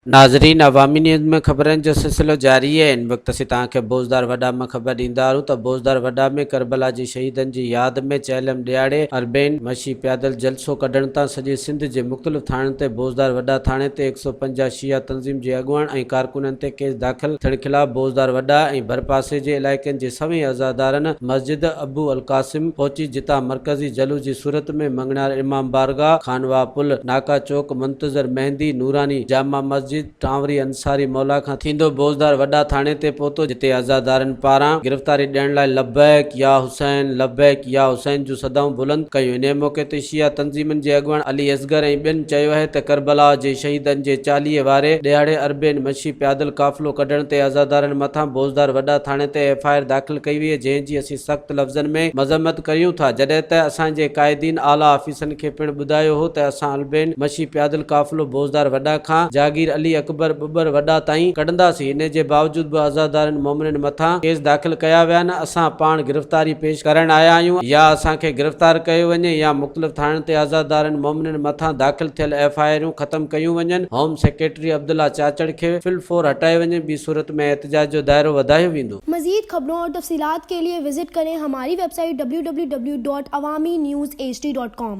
नाज़रीन, अवामी न्यूज़ में खबरन जो सिलसिलो जारी है। इन वक्त असीं तव्हांखे बोज़दार वॾा में ख़बर ॾींदा आहियूं त बोज़दार वॾा में क़रबला जी शहीदन जी याद में चहलम ॾियाड़े अरबेन मशी पैदल जलसो कढण तां सॼे सिंध जे मुख़्तलिफ़ थाणनि ते बोज़दार वॾा थाणे ते 150 शिया तंज़ीम जे अॻुवाण ऐं कारकुननि ते केस दाख़िल थियण ख़िलाफ़ बोज़दार वॾा ऐं भरपासे जे इलाइक़नि जे सभई अज़ादारनि मस्जिद अबू अल कासिम पहुची, जितां मरकज़ी जलूस जी सूरत में मंगनार इमाम बारगाह, खानवा पुल, नाका चौक, मुंतज़र मेहंदी, नूरानी जामा मस्जिद, टांवरी अंसारी मौला खां थींदो बोज़दार वॾा थाणे ते पहुतो, जिते अज़ादारनि पारां गिरफ़्तारी ॾियण लाइ लब्बैक या हुसैन, लब्बैक या हुसैन जूं सदाऊं बुलंद कयूं। इन मौक़े ते शिया तंज़ीमनि जे अॻुवाण अली असगर ऐं ॿियनि चयो आहे त करबला जे शहीदनि जे 40 वारे ॾियाड़े अरबेन मशी पैदल काफ़िलो कढण ते अज़ादारनि मथां बोज़दार वॾा थाणे ते FIR दाख़िल कई वई, जंहिं जी असीं सख़्त लफ़्ज़नि में मज़म्मत कयूं था, जॾहिं त असांजे क़ाइदीन आला ऑफिसरनि खे पिणु ॿुधायो हो त असां अरबेन मशी पैदल काफ़िलो बोज़दार वॾा खां जागीर अली अकबर ॿुबर वॾा ताईं कढंदासीं। इन जे बावजूद बि अज़ादारनि मोमिननि मथां केस दाख़िल कया विया आहिनि। असां पाण गिरफ़्तारी पेश करण आया आहियूं, या असांखे गिरफ़्तार कयो वञे या मुख़्तलिफ़ थाणनि ते अज़ादारनि मोमिननि मथां दाख़िल थियल FIR ख़तम कयूं वञनि। होम सेक्रेटरी अब्दुल्ला चाचड़ खे फिलफोर हटाए वञे, ॿी सूरत में एहतजाज जो दायरो वधायो वेंदो। मज़ीद खबरों और तफसीलात के लिए विजिट करें हमारी वेबसाइट www.awamiNewsHD.com।